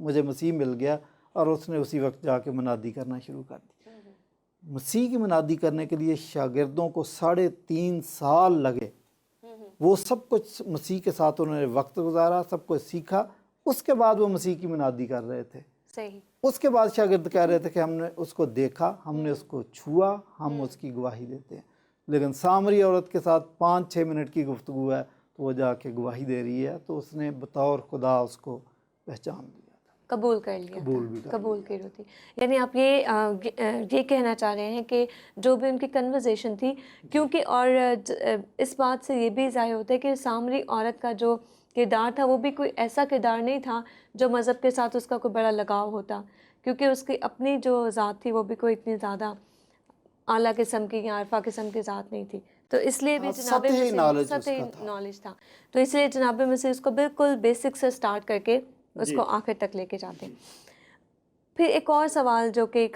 مجھے مسیح مل گیا، اور اس نے اسی وقت جا کے منادی کرنا شروع کر دی۔ مسیح کی منادی کرنے کے لیے شاگردوں کو 3.5 سال لگے، وہ سب کچھ مسیح کے ساتھ انہوں نے وقت گزارا، سب کچھ سیکھا، اس کے بعد وہ مسیح کی منادی کر رہے تھے۔ صحیح۔ اس کے بعد شاگرد کہہ رہے تھے کہ ہم نے اس کو دیکھا، ہم نے اس کو چھوا، ہم اس کی گواہی دیتے ہیں۔ لیکن سامری عورت کے ساتھ 5-6 منٹ کی گفتگو ہے تو وہ جا کے گواہی دے رہی ہے، تو اس نے بطور خدا اس کو پہچان لیا تھا، قبول کر لیا، قبول بھی کر قبول کی ہوتی۔ یعنی آپ یہ کہنا چاہ رہے ہیں کہ جو بھی ان کی کنورزیشن تھی، کیونکہ اور اس بات سے یہ بھی ظاہر ہوتا ہے کہ سامری عورت کا جو کردار تھا وہ بھی کوئی ایسا کردار نہیں تھا جو مذہب کے ساتھ اس کا کوئی بڑا لگاؤ ہوتا، کیونکہ اس کی اپنی جو ذات تھی وہ بھی کوئی اتنی زیادہ اعلیٰ قسم کی یا عرفہ قسم کی ذات نہیں تھی، تو اس لیے بھی جناب سطحی نالج تھا، تو اس لیے جناب مسیح اس کو بالکل بیسک سے سٹارٹ کر کے اس کو آخر تک لے کے جاتے ہیں۔ پھر ایک اور سوال جو کہ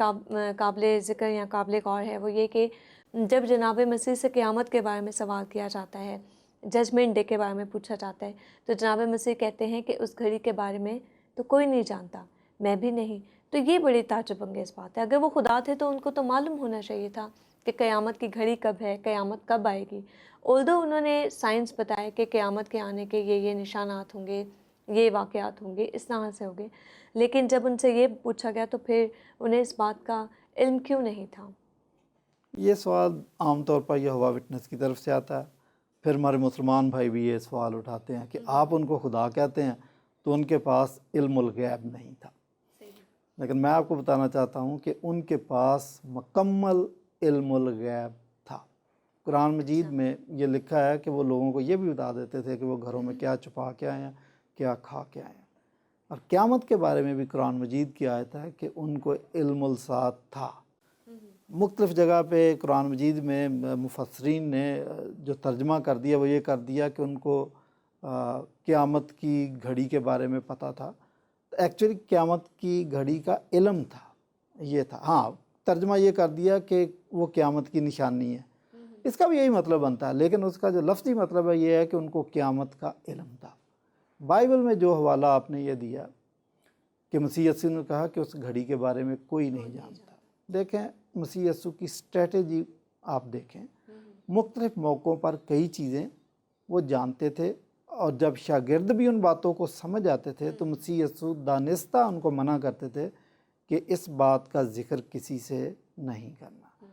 قابل ذکر یا قابل غور ہے وہ یہ کہ جب جناب مسیح سے قیامت کے بارے میں سوال کیا جاتا ہے، ججمنٹ ڈے کے بارے میں پوچھا جاتا ہے، تو جناب مسیح کہتے ہیں کہ اس گھڑی کے بارے میں تو کوئی نہیں جانتا، میں بھی نہیں۔ تو یہ بڑی تعجب انگیز بات ہے، اگر وہ خدا تھے تو ان کو تو معلوم ہونا چاہیے تھا کہ قیامت کی گھڑی کب ہے، قیامت کب آئے گی۔ اولدو انہوں نے سائنس بتایا کہ قیامت کے آنے کے یہ نشانات ہوں گے، یہ واقعات ہوں گے، اس طرح سے ہوں گے، لیکن جب ان سے یہ پوچھا گیا تو پھر انہیں اس بات کا علم کیوں نہیں تھا؟ یہ سوال عام طور پر یہوہ وٹنس کی طرف سے آتا ہے، پھر ہمارے مسلمان بھائی بھی یہ سوال اٹھاتے ہیں کہ آپ ان کو خدا کہتے ہیں تو ان کے پاس علم الغیب نہیں تھا۔ لیکن میں آپ کو بتانا چاہتا ہوں کہ ان کے پاس مکمل علم الغیب تھا۔ قرآن مجید میں یہ لکھا ہے کہ وہ لوگوں کو یہ بھی بتا دیتے تھے کہ وہ گھروں میں کیا چھپا کے آئے ہیں، کیا کھا کے آئے ہیں۔ اور قیامت کے بارے میں بھی قرآن مجید کی آیت ہے کہ ان کو علم الساعۃ تھا۔ مختلف جگہ پہ قرآن مجید میں مفسرین نے جو ترجمہ کر دیا وہ یہ کر دیا کہ ان کو قیامت کی گھڑی کے بارے میں پتہ تھا، ایکچولی قیامت کی گھڑی کا علم تھا، یہ تھا۔ ہاں، ترجمہ یہ کر دیا کہ وہ قیامت کی نشانی ہے، اس کا بھی یہی مطلب بنتا ہے، لیکن اس کا جو لفظی مطلب ہے یہ ہے کہ ان کو قیامت کا علم تھا۔ بائبل میں جو حوالہ آپ نے یہ دیا کہ مسیح یسوع نے کہا کہ اس گھڑی کے بارے میں کوئی نہیں جانتا، دیکھیں مسیح یسوع کی اسٹریٹجی آپ دیکھیں، مختلف موقعوں پر کئی چیزیں وہ جانتے تھے، اور جب شاگرد بھی ان باتوں کو سمجھ آتے تھے تو مسیح یسوع دانستہ ان کو منع کرتے تھے کہ اس بات کا ذکر کسی سے نہیں کرنا۔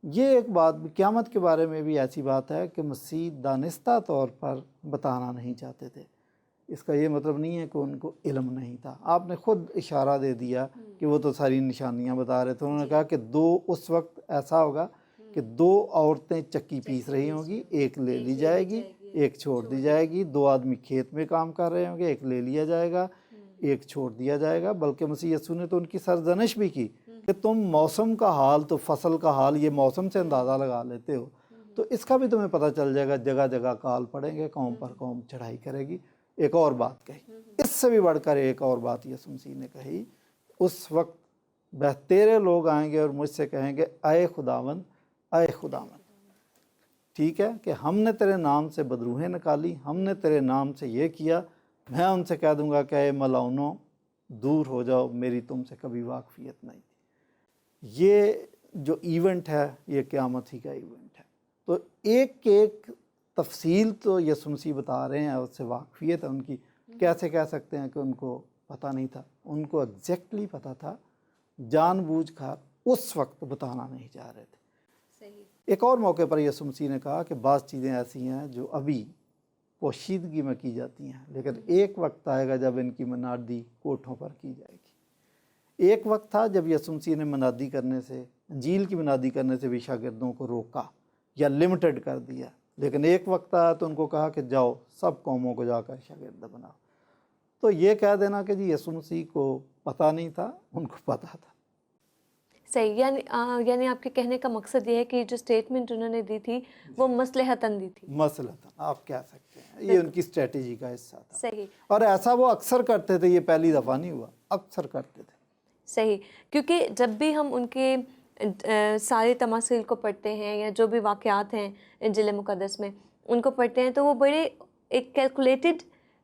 یہ ایک بات قیامت کے بارے میں بھی ایسی بات ہے کہ مسیح دانستہ طور پر بتانا نہیں چاہتے تھے، اس کا یہ مطلب نہیں ہے کہ ان کو علم نہیں تھا۔ آپ نے خود اشارہ دے دیا کہ وہ تو ساری نشانیاں بتا رہے تھے، انہوں نے کہا کہ اس وقت ایسا ہوگا کہ 2 عورتیں چکی پیس رہی ہوں گی، ایک لے لی جائے گی، ایک چھوڑ دی جائے گی، 2 آدمی کھیت میں کام کر رہے ہوں گے، ایک لے لیا جائے گا، ایک چھوڑ دیا جائے گا۔ بلکہ مسیح یسوع نے تو ان کی سرزنش بھی کی کہ تم موسم کا حال، تو فصل کا حال یہ موسم سے اندازہ لگا لیتے ہو، تو اس کا بھی تمہیں پتہ چل جائے گا، جگہ جگہ کال پڑیں گے، قوم پر قوم چڑھائی کرے گی۔ ایک اور بات کہی، اس سے بھی بڑھ کر ایک اور بات یسوع مسیح نے کہی، اس وقت بہتیرے لوگ آئیں گے اور مجھ سے کہیں گے اے خداوند، اے خداوند، ٹھیک ہے کہ ہم نے تیرے نام سے بدروہیں نکالی، ہم نے تیرے نام سے یہ کیا۔ میں ان سے کہہ دوں گا کہ اے ملعونوں، دور ہو جاؤ، میری تم سے کبھی واقفیت نہیں تھی۔ یہ جو ایونٹ ہے یہ قیامت ہی کا ایونٹ ہے، تو ایک ایک تفصیل تو یسوع مسیح بتا رہے ہیں، اس سے واقفیت ہے ان کی۔ کیسے کہہ سکتے ہیں کہ ان کو پتہ نہیں تھا؟ ان کو ایگزیکٹلی پتہ تھا، جان بوجھ کر اس وقت بتانا نہیں چاہ رہے تھے۔ ایک اور موقع پر یسوع مسیح نے کہا کہ بعض چیزیں ایسی ہیں جو ابھی پوشیدگی میں کی جاتی ہیں، لیکن ایک وقت آئے گا جب ان کی منادی کوٹھوں پر کی جائے گی۔ ایک وقت تھا جب یسوع مسیح نے منادی کرنے سے، انجیل کی منادی کرنے سے بھی شاگردوں کو روکا یا لمیٹڈ کر دیا، لیکن ایک وقت آیا تو ان کو کہا کہ جاؤ سب قوموں کو جا کر شاگرد بناؤ۔ تو یہ کہہ دینا کہ جی یسوع مسیح کو پتہ نہیں تھا، ان کو پتہ تھا۔ صحیح، یعنی آپ کے کہنے کا مقصد یہ ہے کہ جو سٹیٹمنٹ انہوں نے دی تھی وہ مصلحتاً دی تھی۔ مصلحتاً آپ کہہ سکتے ہیں، یہ ان کی اسٹریٹجی کا حصہ تھا۔ صحیح، اور ایسا وہ اکثر کرتے تھے، یہ پہلی دفعہ نہیں ہوا، اکثر کرتے تھے۔ صحیح، کیونکہ جب بھی ہم ان کے سارے تماثیل کو پڑھتے ہیں یا جو بھی واقعات ہیں انجیل مقدس میں ان کو پڑھتے ہیں تو وہ بڑے ایک کیلکولیٹڈ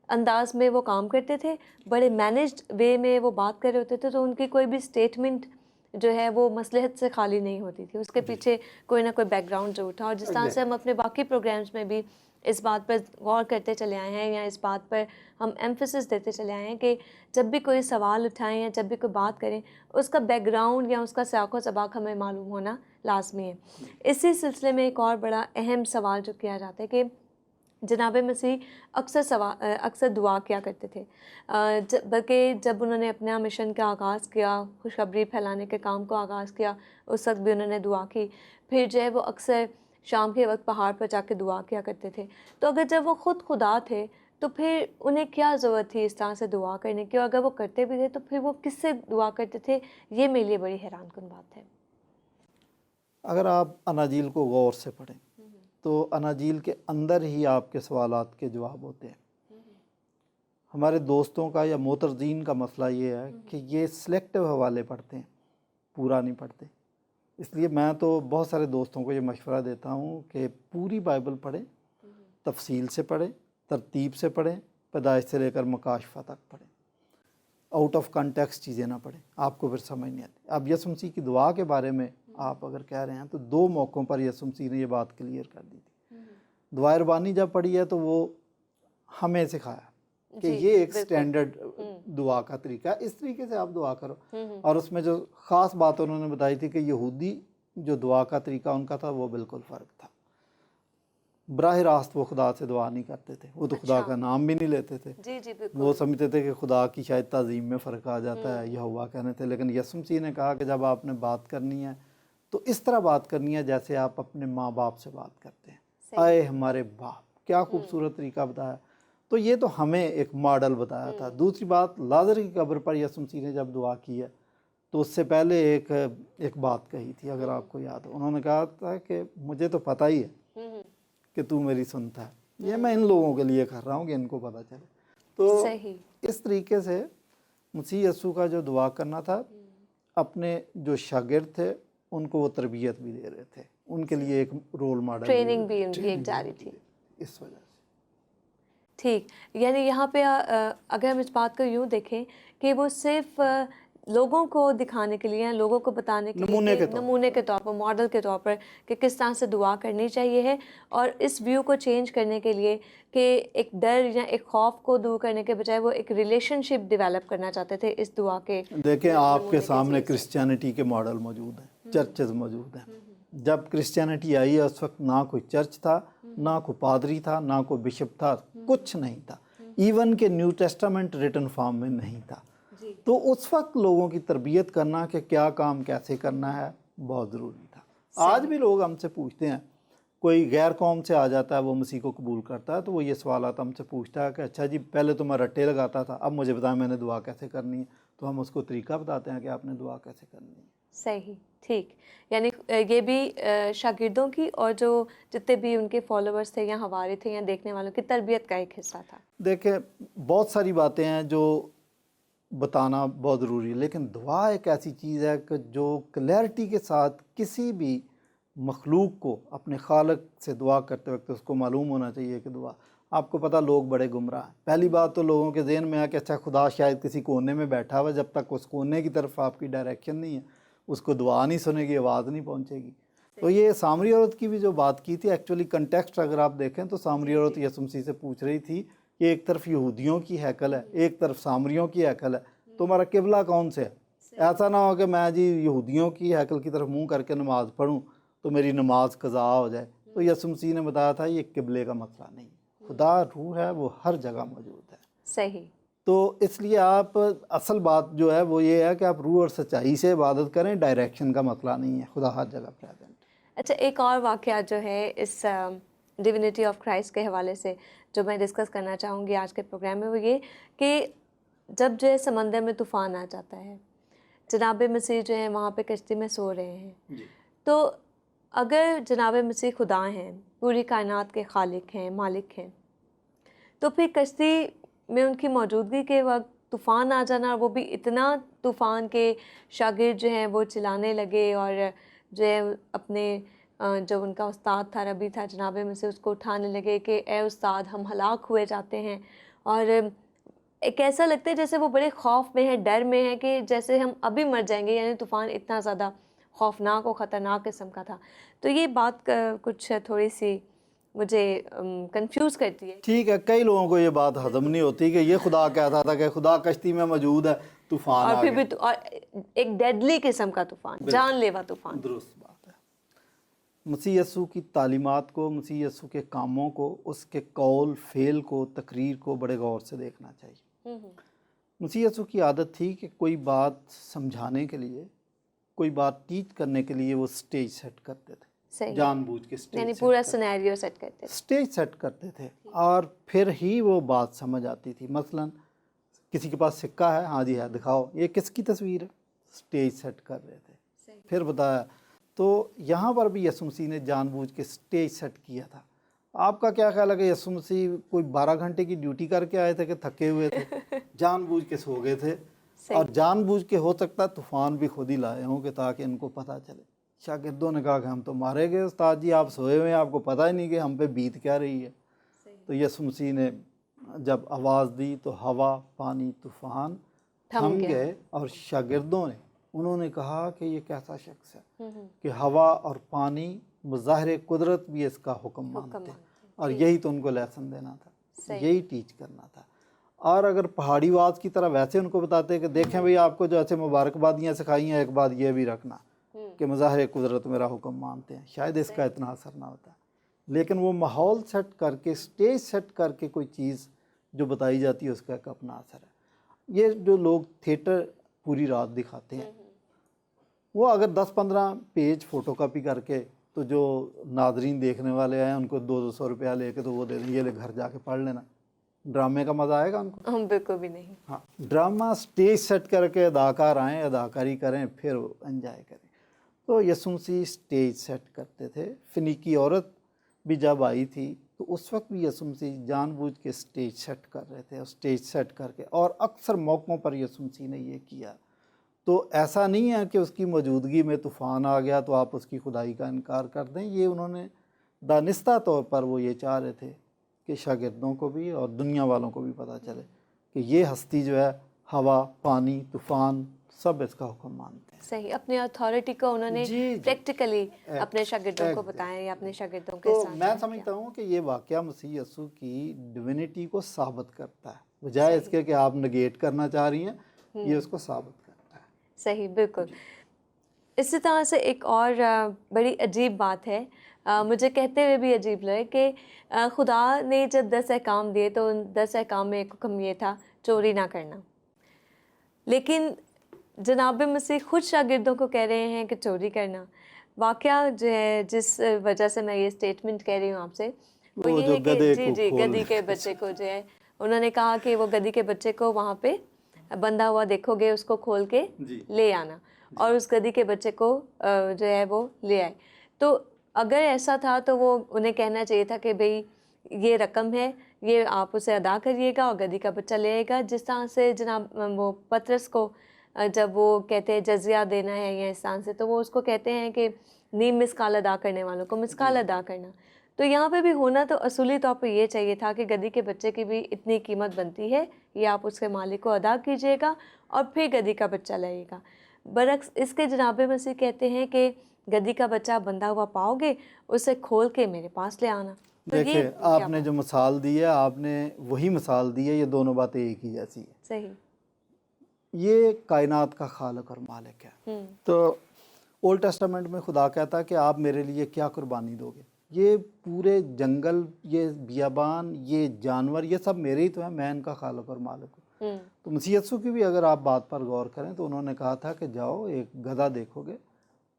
انداز میں وہ کام کرتے تھے، بڑے مینجڈ وے میں وہ بات کر رہے ہوتے تھے، تو ان کی کوئی بھی اسٹیٹمنٹ جو ہے وہ مصلحت سے خالی نہیں ہوتی تھی، اس کے پیچھے کوئی نہ کوئی بیک گراؤنڈ ضرور تھا. اور جس طرح سے ہم اپنے باقی پروگرامز میں بھی اس بات پر غور کرتے چلے آئے ہیں، یا اس بات پر ہم ایمفیسس دیتے چلے آئے ہیں کہ جب بھی کوئی سوال اٹھائیں یا جب بھی کوئی بات کریں، اس کا بیک گراؤنڈ یا اس کا سیاق و سباق ہمیں معلوم ہونا لازمی ہے. اسی سلسلے میں ایک اور بڑا اہم سوال جو کیا جاتا ہے کہ جناب مسیح اکثر دعا کیا کرتے تھے، بلکہ جب انہوں نے اپنا مشن کا آغاز کیا، خوشخبری پھیلانے کے کام کو آغاز کیا، اس وقت بھی انہوں نے دعا کی. پھر جو ہے وہ اکثر شام کے وقت پہاڑ پر جا کے دعا کیا کرتے تھے. تو اگر جب وہ خود خدا تھے تو پھر انہیں کیا ضرورت تھی اس طرح سے دعا کرنے کی، اور اگر وہ کرتے بھی تھے تو پھر وہ کس سے دعا کرتے تھے؟ یہ میرے لیے بڑی حیران کن بات ہے. اگر آپ اناجیل کو غور سے پڑھیں تو اناجیل کے اندر ہی آپ کے سوالات کے جواب ہوتے ہیں. ہمارے دوستوں کا یا معترضین کا مسئلہ یہ ہے کہ یہ سلیکٹیو حوالے پڑھتے ہیں، پورا نہیں پڑھتے. اس لیے میں تو بہت سارے دوستوں کو یہ مشورہ دیتا ہوں کہ پوری بائبل پڑھیں، تفصیل سے پڑھیں، ترتیب سے پڑھیں، پیدائش سے لے کر مکاشفہ تک پڑھیں. آؤٹ آف کنٹیکسٹ چیزیں نہ پڑھیں، آپ کو پھر سمجھ نہیں آتی. اب یسوع مسیح کی دعا کے بارے میں آپ اگر کہہ رہے ہیں تو 2 موقعوں پر یسوع مسیح نے یہ بات کلیئر کر دی تھی. دعائے ربانی جب پڑھی ہے تو وہ ہمیں سکھایا کہ یہ ایک سٹینڈرڈ دعا کا طریقہ ہے، اس طریقے سے آپ دعا کرو. اور اس میں جو خاص بات انہوں نے بتائی تھی کہ یہودی جو دعا کا طریقہ ان کا تھا وہ بالکل فرق تھا. براہ راست وہ خدا سے دعا نہیں کرتے تھے، وہ تو خدا کا نام بھی نہیں لیتے تھے. وہ سمجھتے تھے کہ خدا کی شاید تعظیم میں فرق آ جاتا ہے، یہوہ کہنے تھے. لیکن یسوع مسیح نے کہا کہ جب آپ نے بات کرنی ہے تو اس طرح بات کرنی ہے جیسے آپ اپنے ماں باپ سے بات کرتے ہیں. اے ہمارے باپ، کیا خوبصورت طریقہ بتایا. تو یہ تو ہمیں ایک ماڈل بتایا تھا. دوسری بات، لازر کی قبر پر یسوع مسیح نے جب دعا کی ہے تو اس سے پہلے ایک بات کہی تھی، اگر آپ کو یاد ہو. انہوں نے کہا تھا کہ مجھے تو پتہ ہی ہے کہ تو میری سنتا ہے. یہ میں ان لوگوں کے لیے کر رہا ہوں کہ ان کو پتہ چلے. تو اس طریقے سے مسیح یسوع کا جو دعا کرنا تھا، اپنے جو شاگرد تھے ان کو وہ تربیت بھی دے رہے تھے، ان کے لیے ایک رول ماڈل، ٹریننگ بھی ان کی ایک جاری تھی اس وجہ سے. ٹھیک، یعنی یہاں پہ اگر ہم اس بات کو یوں دیکھیں کہ وہ صرف لوگوں کو دکھانے کے لیے، لوگوں کو بتانے کے لیے، نمونے کے طور پر، ماڈل کے طور پر کہ کس طرح سے دعا کرنی چاہیے ہے، اور اس ویو کو چینج کرنے کے لیے کہ ایک ڈر یا ایک خوف کو دور کرنے کے بجائے وہ ایک ریلیشن شپ ڈیولپ کرنا چاہتے تھے اس دعا کے. دیکھیں آپ کے سامنے کرسچینٹی کے ماڈل موجود ہیں، چرچز موجود ہیں. جب کرسچینٹی آئی ہے اس وقت نہ کوئی چرچ تھا، نہ کوئی پادری تھا، نہ کوئی بشپ تھا، کچھ نہیں تھا. ایون کہ نیو ٹیسٹامنٹ ریٹن فارم میں نہیں تھا. تو اس وقت لوگوں کی تربیت کرنا کہ کیا کام کیسے کرنا ہے بہت ضروری تھا. آج بھی لوگ ہم سے پوچھتے ہیں، کوئی غیر قوم سے آ جاتا ہے، وہ مسیح کو قبول کرتا ہے تو وہ یہ سوالات ہم سے پوچھتا ہے کہ اچھا جی پہلے تو میں رٹے لگاتا تھا، اب مجھے بتائیں میں نے دعا کیسے کرنی ہے. تو ہم اس کو طریقہ بتاتے ہیں کہ آپ نے دعا کیسے کرنی ہے. صحیح، ٹھیک. یعنی یہ بھی شاگردوں کی اور جو جتنے بھی ان کے فالوورز تھے یا حواری تھے یا دیکھنے والوں کی تربیت کا ایک حصہ تھا. دیکھیں بہت ساری باتیں ہیں جو بتانا بہت ضروری ہے، لیکن دعا ایک ایسی چیز ہے کہ جو کلیئرٹی کے ساتھ کسی بھی مخلوق کو اپنے خالق سے دعا کرتے وقت اس کو معلوم ہونا چاہیے کہ دعا. آپ کو پتہ لوگ بڑے گمراہ ہیں. پہلی بات تو لوگوں کے ذہن میں ہے کہ اچھا خدا شاید کسی کونے میں بیٹھا ہوا، جب تک اس کونے کی طرف آپ کی ڈائریکشن نہیں ہے اس کو دعا نہیں سنے گی، آواز نہیں پہنچے گی. تو یہ سامری عورت کی بھی جو بات کی تھی، ایکچولی کنٹیکسٹ اگر آپ دیکھیں تو سامری عورت یسوع مسیح سے پوچھ رہی تھی کہ ایک طرف یہودیوں کی ہیکل ہے، ایک طرف سامریوں کی ہیکل ہے، تمہارا قبلہ کون سے ہے؟ ایسا نہ ہو کہ میں جی یہودیوں کی ہیکل کی طرف منہ کر کے نماز پڑھوں تو میری نماز قضا ہو جائے. تو یسوع مسیح نے بتایا تھا یہ قبلے کا مسئلہ نہیں، خدا روح ہے، وہ ہر جگہ موجود ہے. صحیح. تو اس لیے آپ اصل بات جو ہے وہ یہ ہے کہ آپ روح اور سچائی سے عبادت کریں، ڈائریکشن کا مسئلہ نہیں ہے، خدا ہر جگہ پریزنٹ. اچھا، ایک اور واقعہ جو ہے اس ڈیوینٹی آف کرائسٹ کے حوالے سے جو میں ڈسکس کرنا چاہوں گی آج کے پروگرام میں، وہ یہ کہ جب جو ہے سمندر میں طوفان آ جاتا ہے، جناب مسیح جو ہیں وہاں پہ کشتی میں سو رہے ہیں. تو اگر جناب مسیح خدا ہیں، پوری کائنات کے خالق ہیں، مالک ہیں، تو پھر کشتی میں ان کی موجودگی کے وقت طوفان آ جانا، وہ بھی اتنا طوفان کے شاگرد جو ہیں وہ چلانے لگے اور جو ہے اپنے جو ان کا استاد تھا، ربی تھا جناب مسیح، اس کو اٹھانے لگے کہ اے استاد ہم ہلاک ہوئے جاتے ہیں. اور ایک ایسا لگتا ہے جیسے وہ بڑے خوف میں ہے، ڈر میں ہے کہ جیسے ہم ابھی مر جائیں گے، یعنی طوفان اتنا زیادہ خوفناک اور خطرناک قسم کا تھا. تو یہ بات کچھ تھوڑی سی مجھے کنفیوز کرتی ہے. ٹھیک ہے، کئی لوگوں کو یہ بات ہضم نہیں ہوتی کہ یہ خدا کہتا تھا کہ خدا کشتی میں موجود ہے، طوفان اور آ پھر گیا. بھی اور ایک ڈیڈلی قسم کا طوفان، جان لیوا طوفان. درست بات ہے. مسیح یسوع کی تعلیمات کو، مسیح یسوع کے کاموں کو، اس کے قول فعل کو، تقریر کو بڑے غور سے دیکھنا چاہیے. مسیح یسوع کی عادت تھی کہ کوئی بات سمجھانے کے لیے، کوئی بات ٹیچ کرنے کے لیے وہ سٹیج سیٹ کرتے تھے. صحیح، جان بوجھ کے یعنی سٹیج پورا سینیریو سیٹ کرتے تھے. سٹیج سیٹ کرتے تھے اور پھر ہی وہ بات سمجھ آتی تھی. مثلا کسی کے پاس سکہ ہے، ہاں جی ہے، دکھاؤ، یہ کس کی تصویر ہے؟ سٹیج سیٹ کر رہے تھے. پھر بتایا. تو یہاں پر بھی یسوع مسیح نے جان بوجھ کے سٹیج سیٹ کیا تھا. آپ کا کیا خیال ہے کہ یسوع مسیح کوئی 12 گھنٹے کی ڈیوٹی کر کے آئے تھے کہ تھکے ہوئے تھے؟ جان بوجھ کے سو گئے تھے. اور جان بوجھ کے ہو سکتا ہے طوفان بھی خود ہی لائے ہوں کہ تاکہ ان کو پتہ چلے. شاگردوں نے کہا کہ ہم تو مارے گئے استاد جی، آپ سوئے ہوئے ہیں، آپ کو پتہ ہی نہیں کہ ہم پہ بیت کیا رہی ہے. تو یسوع مسیح نے جب آواز دی تو ہوا، پانی، طوفان تھم گئے. اور شاگردوں نے، انہوں نے کہا کہ یہ کیسا شخص ہے کہ ہوا اور پانی بظاہر قدرت بھی اس کا حکم مانتے. اور یہی تو ان کو لیسن دینا تھا، یہی ٹیچ کرنا تھا. اور اگر پہاڑی واز کی طرح ویسے ان کو بتاتے کہ دیکھیں بھئی آپ کو جو ایسے مبارکبادیاں سکھائی ہیں، ایک بات یہ بھی رکھنا کہ مظاہر قدرت میرا حکم مانتے ہیں، شاید اس کا اتنا اثر نہ ہوتا. لیکن وہ ماحول سیٹ کر کے، سٹیج سیٹ کر کے کوئی چیز جو بتائی جاتی ہے اس کا ایک اپنا اثر ہے. یہ جو لوگ تھیٹر پوری رات دکھاتے ہیں، وہ اگر 10-15 پیج فوٹو کاپی کر کے تو جو ناظرین دیکھنے والے ہیں ان کو 200 روپیہ لے کے تو وہ دے دیں، یہ لے گھر جا کے پڑھ لینا. ڈرامے کا مزہ آئے گا ان کو؟ ہم بالکل بھی نہیں. ہاں، ڈرامہ سٹیج سیٹ کر کے اداکار آئیں، اداکاری کریں، پھر وہ انجوائے کریں. تو یسوع مسیح سٹیج سیٹ کرتے تھے. فنیکی عورت بھی جب آئی تھی تو اس وقت بھی یسوع مسیح جان بوجھ کے سٹیج سیٹ کر رہے تھے، اور سٹیج سیٹ کر کے، اور اکثر موقعوں پر یسوع مسیح نے یہ کیا. تو ایسا نہیں ہے کہ اس کی موجودگی میں طوفان آ گیا تو آپ اس کی خدائی کا انکار کر دیں. یہ انہوں نے دانستہ طور پر وہ یہ چاہ رہے تھے کہ شاگردوں کو بھی اور دنیا والوں کو بھی پتہ چلے کہ یہ ہستی جو ہے، ہوا، پانی، طوفان، سب اس کا حکم مانتے ہیں. صحیح، اپنی اتھارٹی کو انہوں نے پریکٹیکلی اپنے شاگردوں کو بتایا یا اپنے شاگردوں کے تو ساتھ. میں سمجھتا ہوں کہ یہ واقعہ مسیح یسوع کی ڈیوینٹی کو ثابت کرتا ہے، بجائے اس کے کہ آپ نگیٹ کرنا چاہ رہی ہیں، یہ اس کو ثابت کرتا ہے. صحیح، بالکل. اسی طرح سے ایک اور بڑی عجیب بات ہے، مجھے کہتے ہوئے بھی عجیب لگے کہ خدا نے جب 10 احکام دیے تو ان 10 احکام میں ایک حکم یہ تھا، چوری نہ کرنا. لیکن جناب مسیح خود شاگردوں کو کہہ رہے ہیں کہ چوری کرنا. واقعہ جو ہے جس وجہ سے میں یہ اسٹیٹمنٹ کہہ رہی ہوں آپ سے، وہ یہ ہے کہ جی گدھی کے بچے کو جو ہے، انہوں نے کہا کہ وہ گدھی کے بچے کو وہاں پہ بندھا ہوا دیکھو گے، اس کو کھول کے لے آنا. اور اس گدھی کے بچے کو جو ہے وہ لے آئے. تو اگر ایسا تھا تو وہ انہیں کہنا چاہیے تھا کہ بھئی یہ رقم ہے، یہ آپ اسے ادا کریے گا اور گدھی کا بچہ لے آئے گا. جس طرح سے جناب وہ پطرس کو جب وہ کہتے ہیں جزیہ دینا ہے یا احسان سے، تو وہ اس کو کہتے ہیں کہ نیم مسکال ادا کرنے والوں کو مسکال ادا کرنا. تو یہاں پہ بھی ہونا تو اصولی طور پہ یہ چاہیے تھا کہ گدھی کے بچے کی بھی اتنی قیمت بنتی ہے، یہ آپ اس کے مالک کو ادا کیجیے گا اور پھر گدھی کا بچہ لائے گا. برعکس اس کے جناب مسیح کہتے ہیں کہ گدھی کا بچہ بندھا ہوا پاؤ گے، اسے کھول کے میرے پاس لے آنا. دیکھیں، آپ نے جو مثال دی ہے، آپ نے وہی مثال دی ہے، یہ دونوں باتیں ایک ہی جیسی ہیں. صحیح. یہ کائنات کا خالق اور مالک ہے. تو اولڈ ٹیسٹامنٹ میں خدا کہتا ہے کہ آپ میرے لیے کیا قربانی دو گے؟ یہ پورے جنگل، یہ بیابان، یہ جانور، یہ سب میرے ہی تو ہیں، میں ان کا خالق اور مالک ہوں. تو مسیح یسوع کی بھی اگر آپ بات پر غور کریں تو انہوں نے کہا تھا کہ جاؤ ایک گدھا دیکھو گے،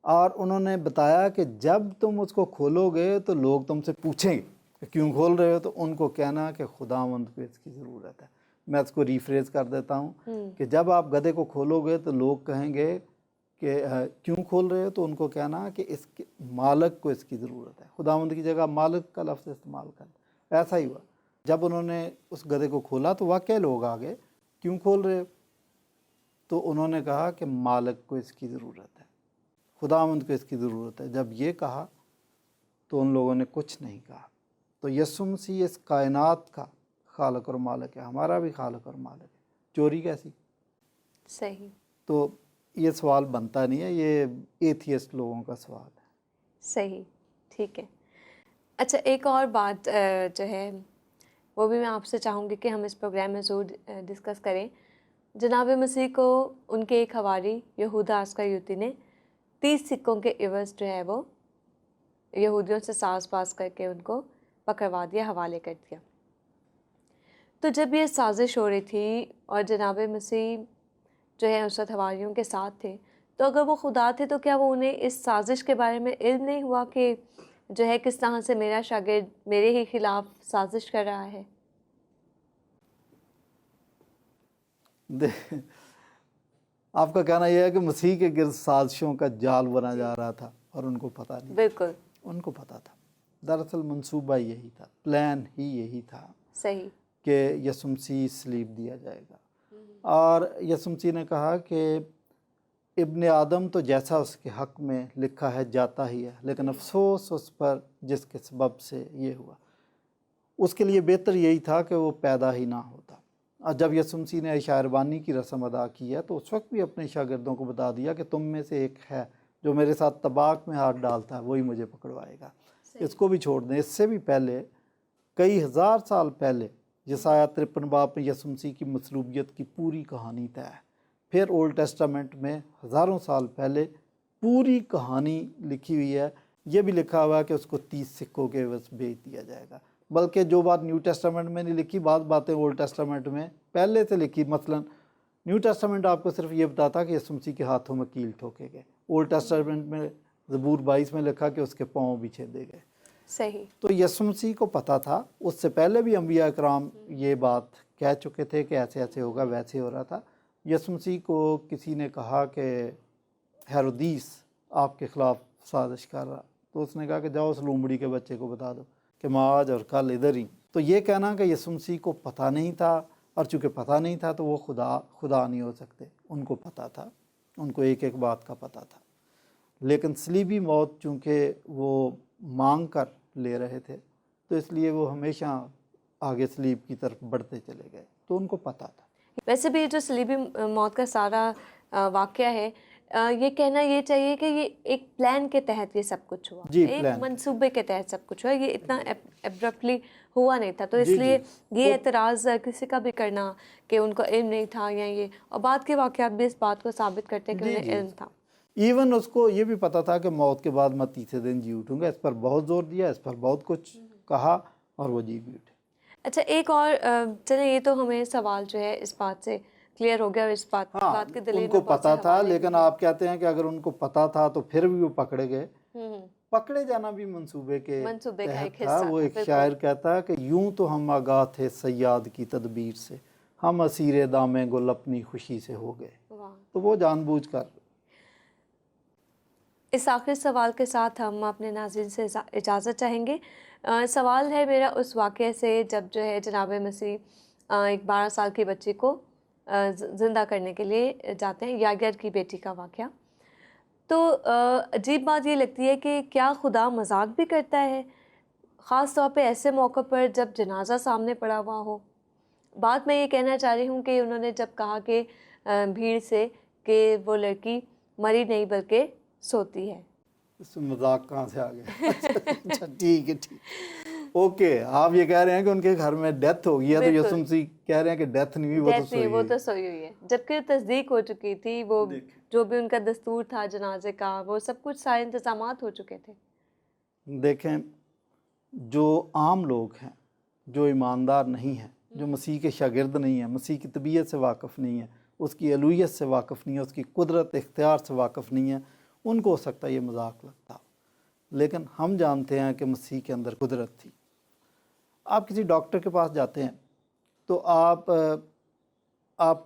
اور انہوں نے بتایا کہ جب تم اس کو کھولو گے تو لوگ تم سے پوچھیں گے کہ کیوں کھول رہے ہو، تو ان کو کہنا کہ خداوند کو اس کی ضرورت ہے. میں اس کو ریفریز کر دیتا ہوں کہ جب آپ گدھے کو کھولو گے تو لوگ کہیں گے کہ کیوں کھول رہے ہو، تو ان کو کہنا کہ اس کے مالک کو اس کی ضرورت ہے. خداوند کی جگہ مالک کا لفظ استعمال کر. ایسا ہی ہوا، جب انہوں نے اس گدھے کو کھولا تو واقعی لوگ آ گئے، کیوں کھول رہے ہو؟ تو انہوں نے کہا کہ مالک کو اس کی ضرورت ہے، خداوند کو اس کی ضرورت ہے. جب یہ کہا تو ان لوگوں نے کچھ نہیں کہا. تو یسوع مسیح اس کائنات کا خالق اور مالک ہے، ہمارا بھی خالق اور مالک ہے، چوری کیسی؟ صحیح. تو یہ سوال بنتا نہیں ہے، یہ ایتھیسٹ لوگوں کا سوال ہے. صحیح، ٹھیک ہے. اچھا، ایک اور بات جو ہے وہ بھی میں آپ سے چاہوں گی کہ ہم اس پروگرام میں ضرور ڈسکس کریں. جناب مسیح کو ان کے ایک حواری یہودا اسکریوتی نے 30 سکوں کے عوض جو ہے وہ یہودیوں سے ساز باز کر کے ان کو پکڑوا دیا، حوالے کر دیا. تو جب یہ سازش ہو رہی تھی اور جناب مسیح جو ہے اس وقت حواریوں کے ساتھ تھے، تو اگر وہ خدا تھے تو کیا وہ انہیں اس سازش کے بارے میں علم نہیں ہوا کہ جو ہے کس طرح سے میرا شاگرد میرے ہی خلاف سازش کر رہا ہے؟ آپ کا کہنا یہ ہے کہ مسیح کے گرد سازشوں کا جال بنا جا رہا تھا اور ان کو پتہ نہیں. بالکل، ان کو پتہ تھا. دراصل منصوبہ یہی تھا، پلان ہی یہی تھا صحیح، کہ یسوع مسیح صلیب دیا جائے گا. اور یسوع مسیح نے کہا کہ ابن آدم تو جیسا اس کے حق میں لکھا ہے جاتا ہی ہے، لیکن افسوس اس پر جس کے سبب سے یہ ہوا. اس کے لیے بہتر یہی تھا کہ وہ پیدا ہی نہ ہوتا. اور جب یسوع مسیح نے عشائربانی کی رسم ادا کی ہے تو اس وقت بھی اپنے شاگردوں کو بتا دیا کہ تم میں سے ایک ہے جو میرے ساتھ طباق میں ہاتھ ڈالتا ہے، وہی مجھے پکڑوائے گا. اس کو بھی چھوڑ دیں. اس سے بھی پہلے کئی ہزار سال پہلے یسایہ 53 باب میں یسوع مسیح کی مصلوبیت کی پوری کہانی طے ہے. پھر اولڈ ٹیسٹامنٹ میں ہزاروں سال پہلے پوری کہانی لکھی ہوئی ہے. یہ بھی لکھا ہوا ہے کہ اس کو 30 سکوں کے عوض بیچ دیا جائے گا. بلکہ جو بات نیو ٹیسٹامنٹ میں نہیں لکھی، بعض باتیں اولڈ ٹیسٹامنٹ میں پہلے سے لکھی. مثلا نیو ٹیسٹامنٹ آپ کو صرف یہ بتاتا کہ یسوع مسیح کے ہاتھوں میں کیل ٹھوکے گئے. اولڈ ٹیسٹامنٹ میں زبور 22 میں لکھا کہ اس کے پاؤں بھی چھیدے گئے. صحیح. تو یسوع مسیح کو پتہ تھا. اس سے پہلے بھی انبیاء اکرام یہ بات کہہ چکے تھے کہ ایسے ایسے ہوگا، ویسے ہو رہا تھا. یسوع مسیح کو کسی نے کہا کہ ہیرودیس آپ کے خلاف سازش کر رہا، تو اس نے کہا کہ جاؤ اس لومڑی کے بچے کو بتا دو کہ میں آج اور کل ادھر ہی. تو یہ کہنا کہ یسوع مسیح کو پتہ نہیں تھا، اور چونکہ پتہ نہیں تھا تو وہ خدا نہیں ہو سکتے. ان کو پتہ تھا، ان کو ایک ایک بات کا پتہ تھا. لیکن صلیبی موت چونکہ وہ مانگ کر لے رہے تھے تو اس لیے وہ ہمیشہ آگے صلیب کی طرف بڑھتے چلے گئے. تو ان کو پتہ تھا. ویسے بھی جو صلیبی موت کا سارا واقعہ ہے، یہ کہنا یہ چاہیے کہ یہ ایک پلان کے تحت یہ سب کچھ ہوا، جی، ایک پلان منصوبے کے تحت سب کچھ ہوا. یہ اتنا ایبرپٹلی ہوا نہیں تھا. تو اس جی لیے یہ اعتراض کسی کا بھی کرنا کہ ان کو علم نہیں تھا یا یہ، اور بعد کے واقعات بھی اس بات کو ثابت کرتے ہیں کہ انہیں علم تھا. ایون اس کو یہ بھی پتہ تھا کہ موت کے بعد میں تیسرے دن جی اٹھوں گا. اس پر بہت زور دیا، اس پر بہت کچھ کہا اور وہ جی بھی اٹھے. اچھا، ایک اور چلیں، یہ تو ہمیں سوال جو ہے اس بات سے کلیئر ہو گیا اور اس بات کے دلیل ان کو میں بہت پتہ سے تھا. حوالے لیکن آپ کہتے ہیں کہ اگر ان کو پتہ تھا تو پھر بھی وہ پکڑے گئے. پکڑے جانا بھی منصوبے کے منصوبے کا تحت ایک تھا. حصہ وہ تھا. ایک بالکل. شاعر کہتا ہے کہ یوں تو ہم آگاہ تھے صیاد کی تدبیر سے، ہم اسیر دام گل اپنی خوشی سے ہو گئے. واہ. تو وہ جان بوجھ کر. اس آخری سوال کے ساتھ ہم اپنے ناظرین سے اجازت چاہیں گے. سوال ہے میرا اس واقعے سے جب جو ہے جناب مسیح ایک 12 سال کی بچی کو زندہ کرنے کے لیے جاتے ہیں، یاگر کی بیٹی کا واقعہ. تو عجیب بات یہ لگتی ہے کہ کیا خدا مذاق بھی کرتا ہے، خاص طور پہ ایسے موقع پر جب جنازہ سامنے پڑا ہوا ہو. بات میں یہ کہنا چاہ رہی ہوں کہ انہوں نے جب کہا کہ بھیڑ سے کہ وہ لڑکی مری نہیں بلکہ سوتی ہے. اس میں مذاق کہاں سے آ گیا؟ اچھا ٹھیک ہے، اوکے. آپ یہ کہہ رہے ہیں کہ ان کے گھر میں ڈیتھ ہو گئی ہے تو یسوع مسیح کہہ رہے ہیں کہ ڈیتھ نہیں ہوئی، وہ تو سوئی وہ تو سوئی ہوئی ہے. جبکہ تصدیق ہو چکی تھی، وہ جو بھی ان کا دستور تھا جنازے کا، وہ سب کچھ سارے انتظامات ہو چکے تھے. دیکھیں، جو عام لوگ ہیں، جو ایماندار نہیں ہیں، جو مسیح کے شاگرد نہیں ہیں، مسیح کی طبیعت سے واقف نہیں ہیں، اس کی الوہیت سے واقف نہیں ہیں، اس کی قدرت اختیار سے واقف نہیں ہیں، ان کو ہو سکتا ہے یہ مذاق لگتا. لیکن ہم جانتے ہیں کہ مسیح کے اندر قدرت تھی. آپ کسی ڈاکٹر کے پاس جاتے ہیں تو آپ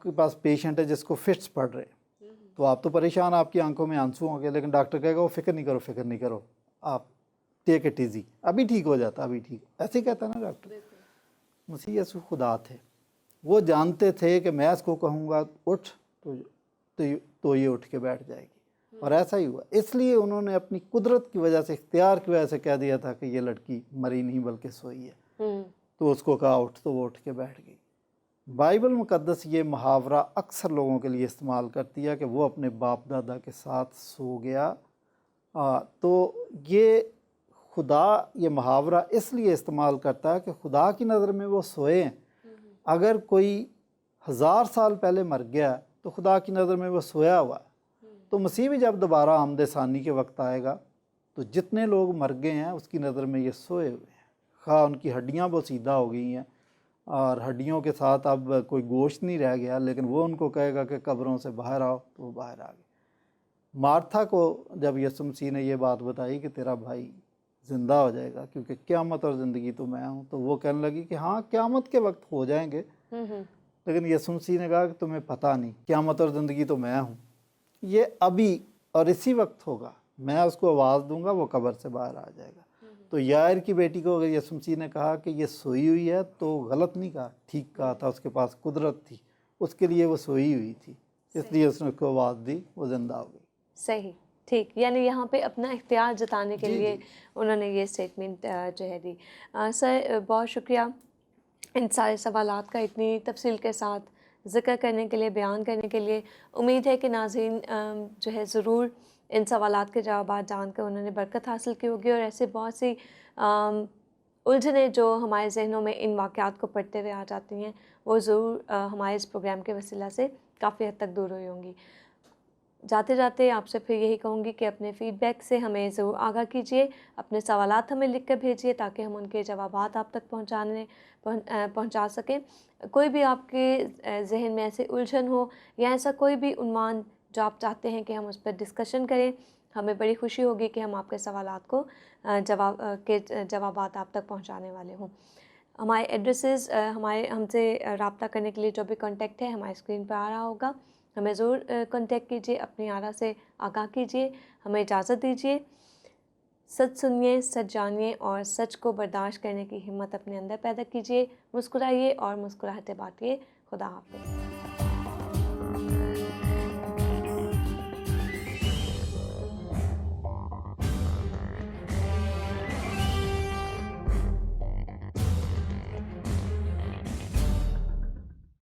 کے پاس پیشنٹ ہے جس کو فٹس پڑ رہے، تو آپ تو پریشان، آپ کی آنکھوں میں آنسو ہوں گے، لیکن ڈاکٹر کہے گا وہ فکر نہیں کرو، آپ ٹیک اٹ ایزی، ابھی ٹھیک ہو جاتا، ابھی ٹھیک. ایسے ہی کہتا ہے نا ڈاکٹر. مسیح یسوع خدا تھے. وہ جانتے تھے کہ میں اس کو کہوں گا اٹھ تو یہ اٹھ کے بیٹھ جائے گی، اور ایسا ہی ہوا. اس لیے انہوں نے اپنی قدرت کی وجہ سے، اختیار کی وجہ سے کہہ دیا تھا کہ یہ لڑکی مری نہیں بلکہ سوئی ہے. تو اس کو کہا اٹھ، تو وہ اٹھ کے بیٹھ گئی۔ بائبل مقدس یہ محاورہ اکثر لوگوں کے لیے استعمال کرتی ہے کہ وہ اپنے باپ دادا کے ساتھ سو گیا۔ تو یہ خدا یہ محاورہ اس لیے استعمال کرتا ہے کہ خدا کی نظر میں وہ سوئے ہیں۔ اگر کوئی 1000 سال پہلے مر گیا تو خدا کی نظر میں وہ سویا ہوا ہے۔ تو مسیح بھی جب دوبارہ آمد ثانی کے وقت آئے گا تو جتنے لوگ مر گئے ہیں اس کی نظر میں یہ سوئے ہوئے ہیں، خواہ ان کی ہڈیاں بوسیدہ ہو گئی ہیں اور ہڈیوں کے ساتھ اب کوئی گوشت نہیں رہ گیا، لیکن وہ ان کو کہے گا کہ قبروں سے باہر آؤ، تو وہ باہر آ گئے۔ مارتھا کو جب یسوع مسیح نے یہ بات بتائی کہ تیرا بھائی زندہ ہو جائے گا کیونکہ قیامت اور زندگی تو میں ہوں، تو وہ کہنے لگی کہ ہاں قیامت کے وقت ہو جائیں گے، لیکن یسوع مسیح نے کہا کہ تمہیں پتہ نہیں، قیامت اور زندگی تو میں ہوں، یہ ابھی اور اسی وقت ہوگا، میں اس کو آواز دوں گا، وہ قبر سے باہر آ جائے گا۔ تو یائر کی بیٹی کو اگر یسوع مسیح نے کہا کہ یہ سوئی ہوئی ہے تو غلط نہیں کہا، ٹھیک کہا تھا، اس کے پاس قدرت تھی، اس کے لیے وہ سوئی ہوئی تھی، اس لیے اس نے اس کو آواز دی، وہ زندہ ہو گئی۔ صحیح، ٹھیک، یعنی یہاں پہ اپنا اختیار جتانے کے لیے انہوں نے یہ اسٹیٹمنٹ جو ہے دی۔ سر بہت شکریہ ان سارے سوالات کا اتنی تفصیل کے ساتھ ذکر کرنے کے لیے، بیان کرنے کے لیے۔ امید ہے کہ ناظرین جو ہے ضرور ان سوالات کے جوابات جان کر انہوں نے برکت حاصل کی ہوگی، اور ایسے بہت سی الجھنیں جو ہمارے ذہنوں میں ان واقعات کو پڑھتے ہوئے آ جاتی ہیں وہ ضرور ہمارے اس پروگرام کے وسیلہ سے کافی حد تک دور ہوئی ہوں گی۔ جاتے جاتے آپ سے پھر یہی کہوں گی کہ اپنے فیڈ بیک سے ہمیں ضرور آگاہ کیجیے، اپنے سوالات ہمیں لکھ کر بھیجیے تاکہ ہم ان کے جوابات آپ تک پہنچا سکیں۔ کوئی بھی آپ کے ذہن میں ایسے الجھن ہو یا ایسا کوئی بھی عنوان جو آپ چاہتے ہیں کہ ہم اس پر ڈسکشن کریں، ہمیں بڑی خوشی ہوگی کہ ہم آپ کے سوالات کو جوابات آپ تک پہنچانے والے ہوں۔ ہمارے ایڈریسز، ہم سے رابطہ کرنے کے لیے جو بھی کانٹیکٹ ہے ہمارے اسکرین پہ آ رہا ہوگا، ہمیں ضرور کانٹیکٹ کیجیے، اپنی آرا سے آگاہ کیجیے، ہمیں اجازت دیجیے۔ سچ سنیے، سچ جانیے اور سچ کو برداشت کرنے کی ہمت اپنے اندر پیدا کیجیے۔ مسکرائیے اور مسکراہٹیں بانٹیے۔ خدا حافظ۔